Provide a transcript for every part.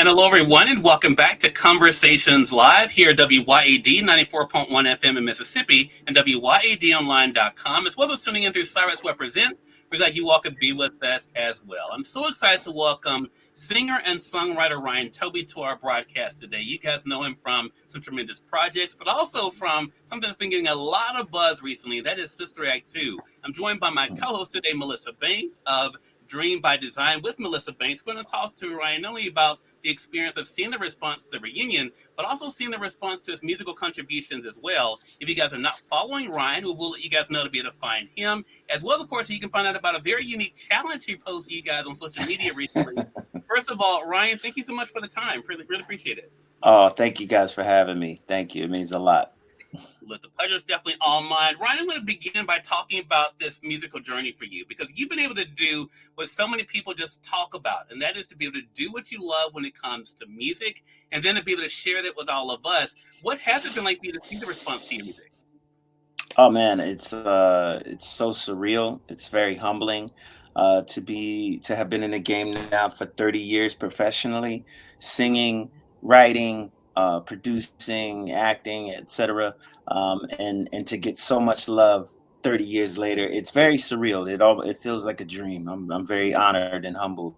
And hello, everyone, and welcome back to Conversations Live here at WYAD 94.1 FM in Mississippi and WYADonline.com, as well as tuning in through Cyrus Webb Presents. We're glad you all could be with us as well. I'm so excited to welcome singer and songwriter Ryan Toby to our broadcast today. You guys know him from some tremendous projects, but also from something that's been getting a lot of buzz recently. That is Sister Act 2. I'm joined by my co-host today, Melissa Banks of Dream by Design with Melissa Banks. We're going to talk to Ryan not only about the experience of seeing the response to the reunion, but also seeing the response to his musical contributions as well. If you guys are not following Ryan, we will let you guys know to be able to find him, as well as, of course, you can find out about a very unique challenge he posted to you guys on social media recently. First of all, Ryan, thank you so much for the time. Really appreciate it. Oh, thank you guys for having me. Thank you. It means a lot. Look, the pleasure is definitely all mine. Ryan, I'm going to begin by talking about this musical journey for you, because you've been able to do what so many people just talk about, and that is to be able to do what you love when it comes to music, and then to be able to share that with all of us. What has it been like for you to see the response to your music? Oh man, it's so surreal. It's very humbling to have been in the game now for 30 years professionally, singing, writing, producing, acting, etc. And to get so much love 30 years later, it's very surreal. It feels like a dream. I'm very honored and humbled.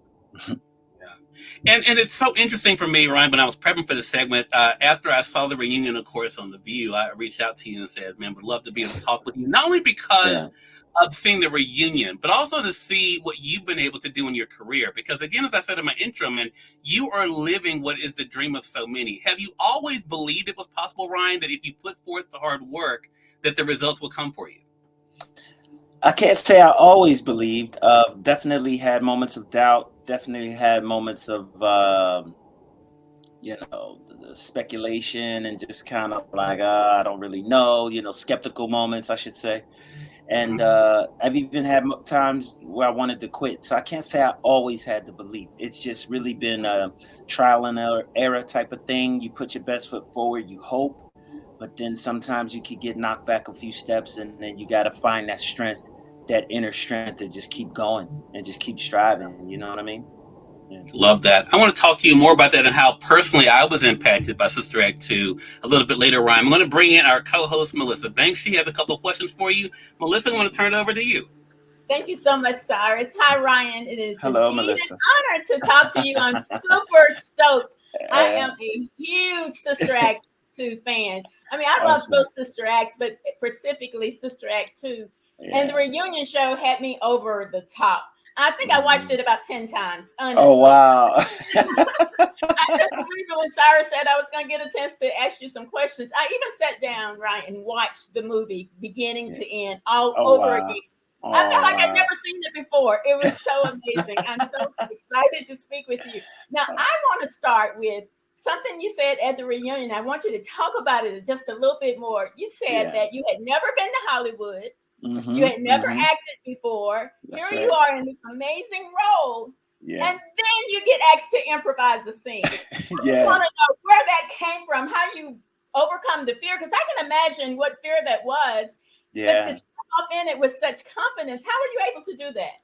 And it's so interesting for me, Ryan, when I was prepping for the segment, after I saw the reunion, of course, on The View, I reached out to you and said, man, would love to be able to talk with you, not only because of seeing the reunion, but also to see what you've been able to do in your career. Because again, as I said in my intro, man, you are living what is the dream of so many. Have you always believed it was possible, Ryan, that if you put forth the hard work, that the results will come for you? I can't say I always believed. Definitely had moments of doubt. Definitely had moments of the speculation and just kind of like I don't really know. Skeptical moments, I should say. And I've even had times where I wanted to quit. So I can't say I always had the belief. It's just really been a trial and error type of thing. You put your best foot forward. You hope. But then sometimes you could get knocked back a few steps, and then you got to find that strength, that inner strength to just keep going and just keep striving. You know what I mean? Yeah. Love that. I want to talk to you more about that and how personally I was impacted by Sister Act 2 a little bit later, Ryan. I'm going to bring in our co-host, Melissa Banks. She has a couple of questions for you. Melissa, I want to turn it over to you. Thank you so much, Cyrus. Hi, Ryan. It is Hello, indeed Melissa. an honor to talk to you. I'm super stoked. I am a huge Sister Act 2 fan. I mean, I love both Sister Acts, but specifically Sister Act 2. Yeah. And the reunion show had me over the top. I think I watched it about 10 times, honestly. Oh, wow. I just remember when Cyrus said I was going to get a chance to ask you some questions. I even sat down, Ryan, and watched the movie beginning to end all over again. I felt like I'd never seen it before. It was so amazing. I'm so excited to speak with you. Now, I want to start with something you said at the reunion. I want you to talk about it just a little bit more. You said that you had never been to Hollywood. Mm-hmm, you had never acted before. That's Here you are in this amazing role. Yeah. And then you get asked to improvise the scene. I want to know where that came from, how you overcome the fear, because I can imagine what fear that was. Yeah. But to step up in it with such confidence, how were you able to do that?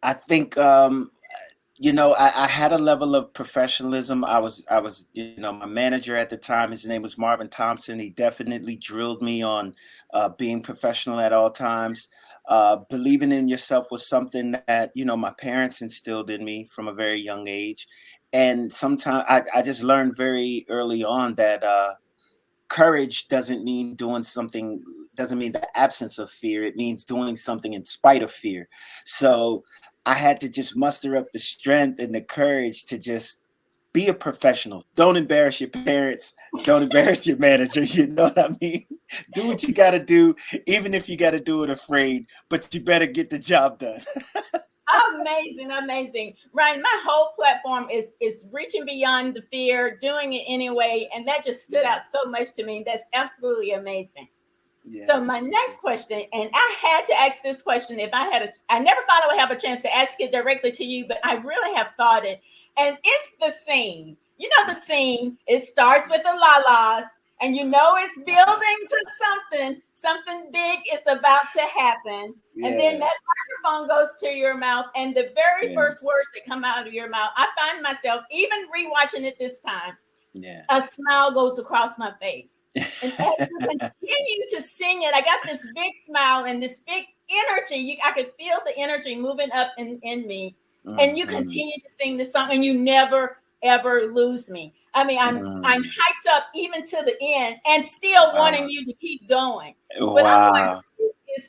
I think I had a level of professionalism. I was, my manager at the time, his name was Marvin Thompson. He definitely drilled me on being professional at all times. Believing in yourself was something that, my parents instilled in me from a very young age. And sometimes I just learned very early on that courage doesn't mean doesn't mean the absence of fear. It means doing something in spite of fear. So I had to just muster up the strength and the courage to just be a professional. Don't embarrass your parents. Don't embarrass your manager. You know what I mean? Do what you got to do, even if you got to do it afraid, but you better get the job done. Amazing. Ryan, my whole platform is reaching beyond the fear, doing it anyway. And that just stood out so much to me. That's absolutely amazing. Yeah. So my next question, and I had to ask this question I never thought I would have a chance to ask it directly to you, but I really have thought it. And it's the scene. You know the scene, it starts with the la-las, and it's building to something big is about to happen. Yeah. And then that microphone goes to your mouth and the very first words that come out of your mouth, I find myself even rewatching it this time. Yeah. A smile goes across my face. And as you continue to sing it, I got this big smile and this big energy. I could feel the energy moving up in me. And you continue to sing this song and you never, ever lose me. I mean, I'm hyped up even to the end and still wanting you to keep going. But I'm like,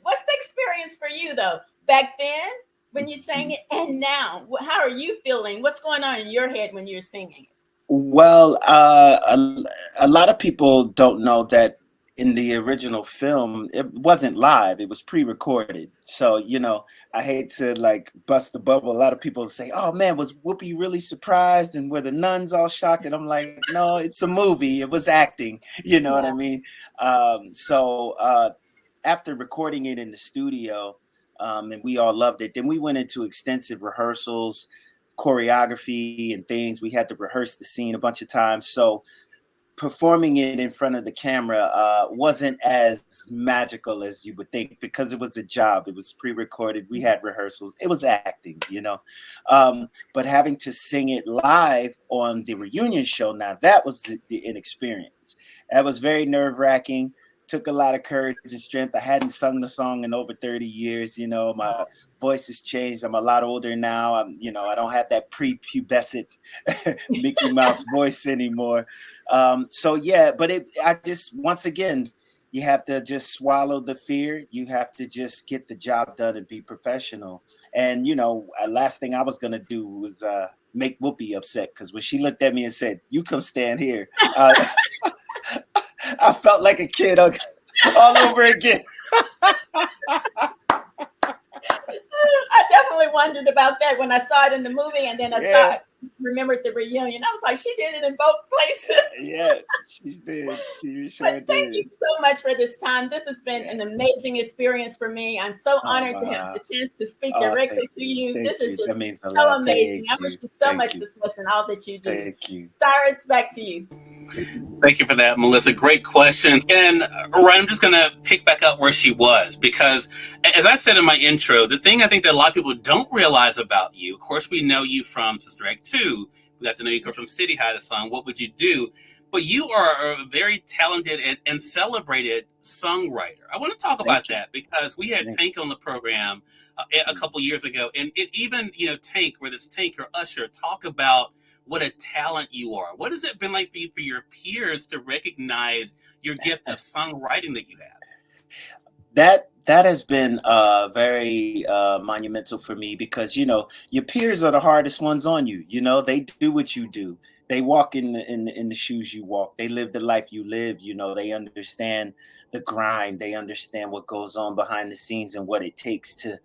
what's the experience for you though? Back then when you sang it and now, how are you feeling? What's going on in your head when you're singing it? Well, a lot of people don't know that in the original film, it wasn't live. It was pre-recorded. So, I hate to like bust the bubble. A lot of people say, "Oh man, was Whoopi really surprised? And were the nuns all shocked?" And I'm like, "No, it's a movie. It was acting." You know what I mean? After recording it in the studio, and we all loved it, then we went into extensive rehearsals, choreography and things. We had to rehearse the scene a bunch of times. So performing it in front of the camera wasn't as magical as you would think because it was a job. It was pre-recorded. We had rehearsals. It was acting, but having to sing it live on the reunion show, now that was an experience. That was very nerve-wracking. Took a lot of courage and strength. I hadn't sung the song in over 30 years. My voice has changed. I'm a lot older now. I don't have that prepubescent Mickey Mouse voice anymore. Once again, you have to just swallow the fear. You have to just get the job done and be professional. And, last thing I was going to do was make Whoopi upset, because when she looked at me and said, "You come stand here," I felt like a kid all over again. I definitely wondered about that when I saw it in the movie, and then I remembered the reunion. I was like, she did it in both places. Yeah, she did. She sure did. Thank you so much for this time. This has been an amazing experience for me. I'm so honored to have the chance to speak directly to you. This is just so amazing. I wish you so much success in all that you do. Thank you. Cyrus, back to you. Thank you for that, Melissa. Great questions. And Ryan, I'm just going to pick back up where she was, because as I said in my intro, the thing I think that a lot of people don't realize about you, of course, we know you from Sister Act 2. We got to know you from City High, the song What Would You Do? But you are a very talented and celebrated songwriter. I want to talk about that because we had Tank on the program a couple years ago. And it even, Tank, whether it's Tank or Usher, talk about what a talent you are. What has it been like for you, for your peers, to recognize your gift of songwriting that you have? That has been very monumental for me, because your peers are the hardest ones on you. They do what you do. They walk in the shoes you walk. They live the life you live. They understand the grind. They understand what goes on behind the scenes and what it takes to,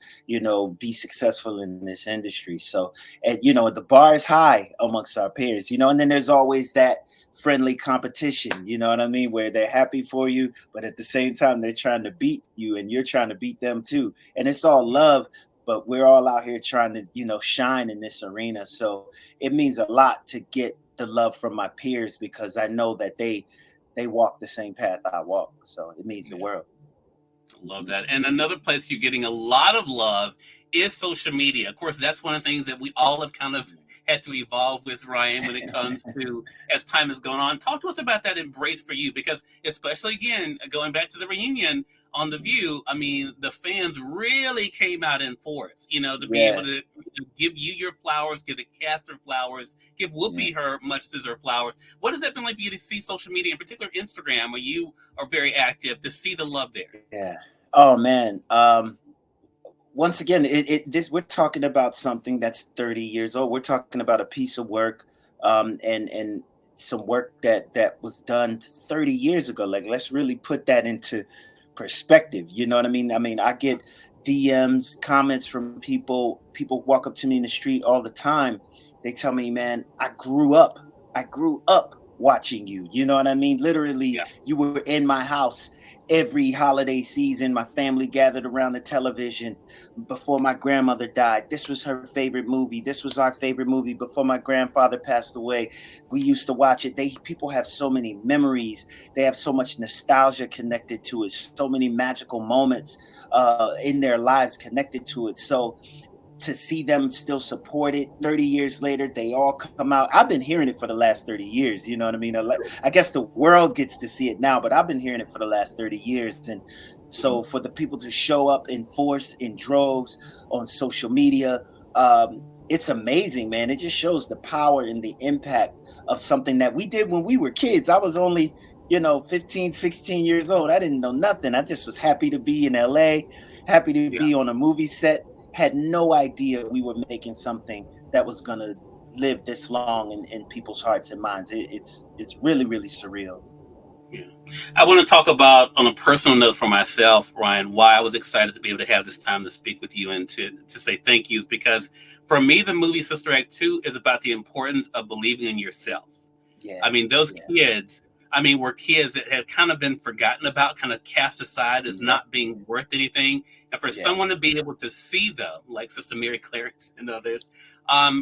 be successful in this industry. So, and the bar is high amongst our peers, and then there's always that friendly competition, you know what I mean, where they're happy for you, but at the same time they're trying to beat you and you're trying to beat them too. And it's all love, but we're all out here trying to, shine in this arena. So it means a lot to get the love from my peers, because I know that they walk the same path I walk. So it means the world. Love that. And another place you're getting a lot of love is social media. Of course, that's one of the things that we all have kind of had to evolve with, Ryan, when it comes to, as time has gone on. Talk to us about that embrace for you, because especially, again, going back to the reunion on The View, I mean, the fans really came out in force, to be able to give you your flowers, give the cast their flowers, give Whoopi her much deserved flowers. What has that been like for you to see social media, in particular Instagram, where you are very active, to see the love there? Yeah. Oh, man. Once again, we're talking about something that's 30 years old. We're talking about a piece of work, and some work that was done 30 years ago. Like, let's really put that into perspective. You know what I mean? I get DMs, comments from people. People walk up to me in the street all the time. They tell me, "Man, I grew up watching you. You know what I mean? Literally, Yeah. you were in my house every holiday season. My family gathered around the television before my grandmother died. This was her favorite movie. This was our favorite movie before my grandfather passed away. We used to watch it. People have so many memories. They have so much nostalgia connected to it. So many magical moments in their lives connected to it. So to see them still support it 30 years later, they all come out. I've been hearing it for the last 30 years. You know what I mean? I guess the world gets to see it now, but I've been hearing it for the last 30 years. And so for the people to show up in force, in droves on social media, it's amazing, man. It just shows the power and the impact of something that we did when we were kids. I was only, 15, 16 years old. I didn't know nothing. I just was happy to be in LA, happy to be on a movie set. Had no idea we were making something that was going to live this long in people's hearts and minds. It's really, really surreal. Yeah. I want to talk about, on a personal note for myself, Ryan, why I was excited to be able to have this time to speak with you and to say thank yous, because for me, the movie Sister Act 2 is about the importance of believing in yourself. Yeah. I mean, those kids, were kids that had kind of been forgotten about, kind of cast aside as not being worth anything. And for someone to be able to see them, like Sister Mary Clarence and others,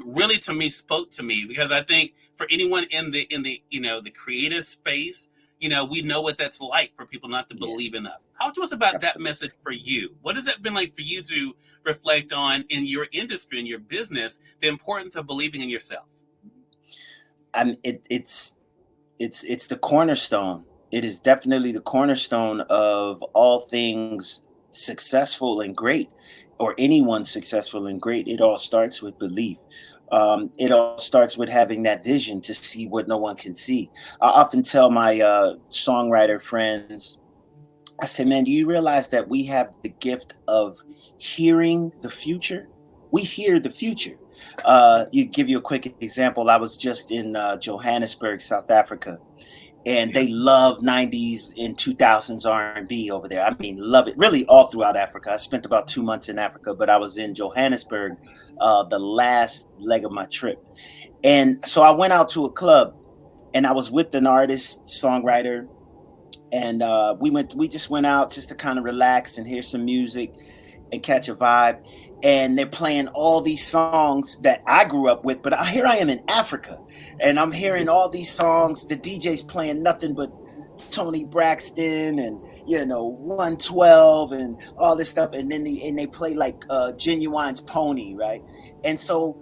really to me spoke to me, because I think for anyone in the the creative space, we know what that's like for people not to believe in us. Talk to us about that message for you. What has that been like for you to reflect on in your industry, in your business, the importance of believing in yourself? It's the cornerstone. It is definitely the cornerstone of all things successful and great, or anyone successful and great. It all starts with belief. It all starts with having that vision to see what no one can see. I often tell my songwriter friends, I say, man, do you realize that we have the gift of hearing the future? We hear the future. You give you a quick example. I was just in Johannesburg, South Africa, and they love 90s and 2000s R&B over there. I mean, love it. Really all throughout Africa. I spent about 2 months in Africa, but I was in Johannesburg the last leg of my trip. And so I went out to a club, and I was with an artist, songwriter, and we just went out just to kind of relax and hear some music and catch a vibe. And they're playing all these songs that I grew up with, but here I am in Africa, and I'm hearing all these songs. The DJ's playing nothing but Tony Braxton and 112 and all this stuff, and then they play like Genuine's Pony, right? And so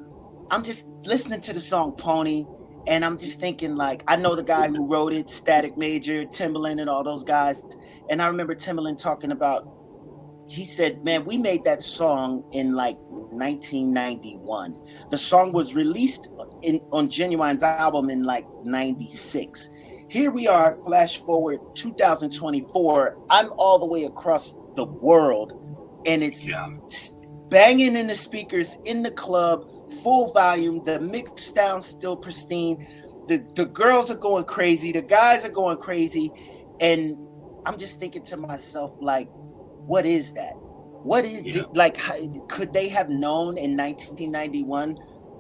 I'm just listening to the song Pony, and I'm just thinking, like, I know the guy who wrote it, Static Major, Timbaland, and all those guys. And I remember Timbaland talking about, he said, man, we made that song in like 1991. The song was released on Genuine's album in like 96. Here we are, flash forward 2024. I'm all the way across the world, and it's banging in the speakers in the club, full volume. The mix sounds still pristine. The girls are going crazy. The guys are going crazy. And I'm just thinking to myself, like, what is that? What is like? Could they have known in 1991,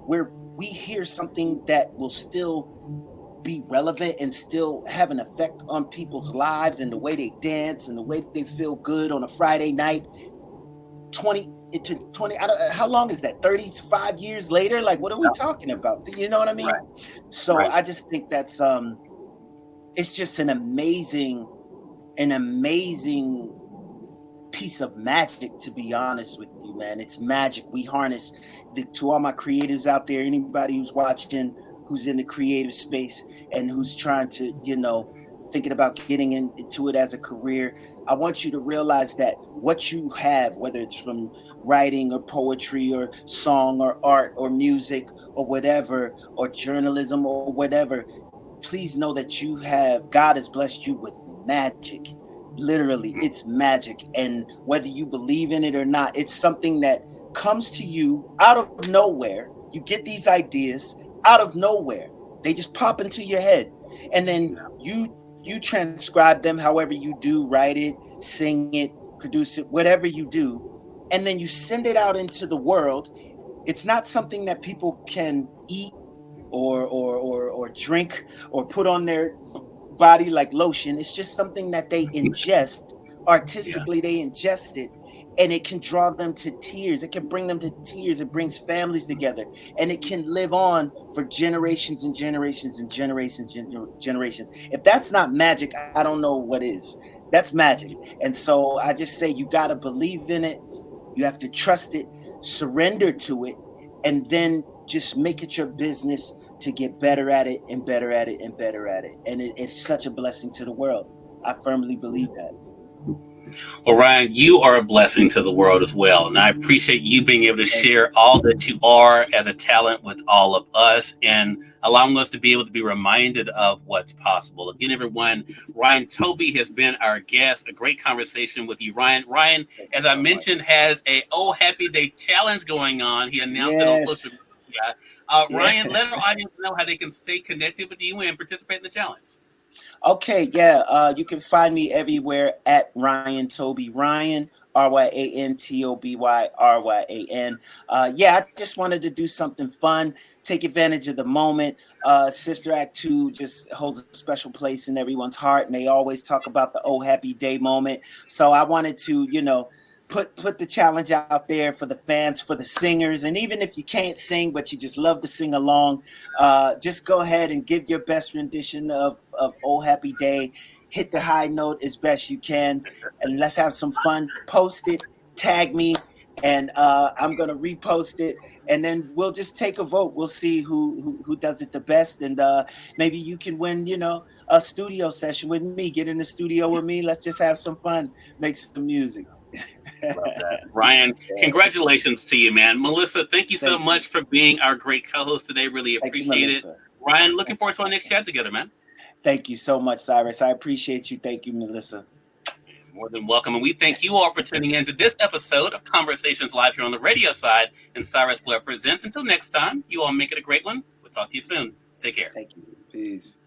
where we hear something that will still be relevant and still have an effect on people's lives and the way they dance and the way they feel good on a Friday night? 20, how long is that? 35 years later? Like, what are we talking about? You know what I mean? Right. So I just think that's it's just an amazing piece of magic, to be honest with you, man. It's magic. We harness to all my creatives out there, anybody who's watching, who's in the creative space and who's trying to, thinking about getting into it as a career. I want you to realize that what you have, whether it's from writing or poetry or song or art or music or whatever, or journalism or whatever, please know that God has blessed you with magic. Literally, it's magic. And whether you believe in it or not, it's something that comes to you out of nowhere. You get these ideas out of nowhere. They just pop into your head. And then you transcribe them however you do, write it, sing it, produce it, whatever you do. And then you send it out into the world. It's not something that people can eat or or drink or put on their body like lotion. It's just something that they ingest Yeah. artistically. They ingest it, and it can draw them to tears. It can bring them to tears. It brings families together, and it can live on for generations and generations and generations. If that's not magic, I don't know what is. That's magic. And so I just say you got to believe in it. You have to trust it, surrender to it, and then just make it your business to get better at it and better at it and better at it. And it's such a blessing to the world. I firmly believe that. Well, Ryan, you are a blessing to the world as well. And I appreciate you being able to share all that you are as a talent with all of us and allowing us to be able to be reminded of what's possible. Again, everyone, Ryan Toby has been our guest. A great conversation with you, Ryan. Ryan, as I mentioned, has a Oh Happy Day challenge going on. He announced it on social media. Ryan, let our audience know how they can stay connected with you and participate in the challenge. Okay, yeah. You can find me everywhere at Ryan Toby. Ryan, RyanTobyRyan. Yeah, I just wanted to do something fun, take advantage of the moment. Sister Act 2 just holds a special place in everyone's heart, and they always talk about the Oh Happy Day moment. So I wanted to, put the challenge out there for the fans, for the singers, and even if you can't sing but you just love to sing along, just go ahead and give your best rendition of Oh Happy Day. Hit the high note as best you can, and let's have some fun. Post it, tag me, and I'm gonna repost it, and then we'll just take a vote. We'll see who does it the best, and maybe you can win, a studio session with me. Get in the studio with me. Let's just have some fun, make some music. Love that. Ryan, congratulations to you, man. Melissa, thank you so much for being our great co-host today. Really appreciate it. Ryan, looking forward to our next chat together, man. Thank you so much, Cyrus. I appreciate you. Thank you, Melissa. More than welcome. And we thank you all for tuning in to this episode of Conversations Live here on the radio side and Cyrus Webb Presents. Until next time, you all make it a great one. We'll talk to you soon. Take care. Thank you. Peace.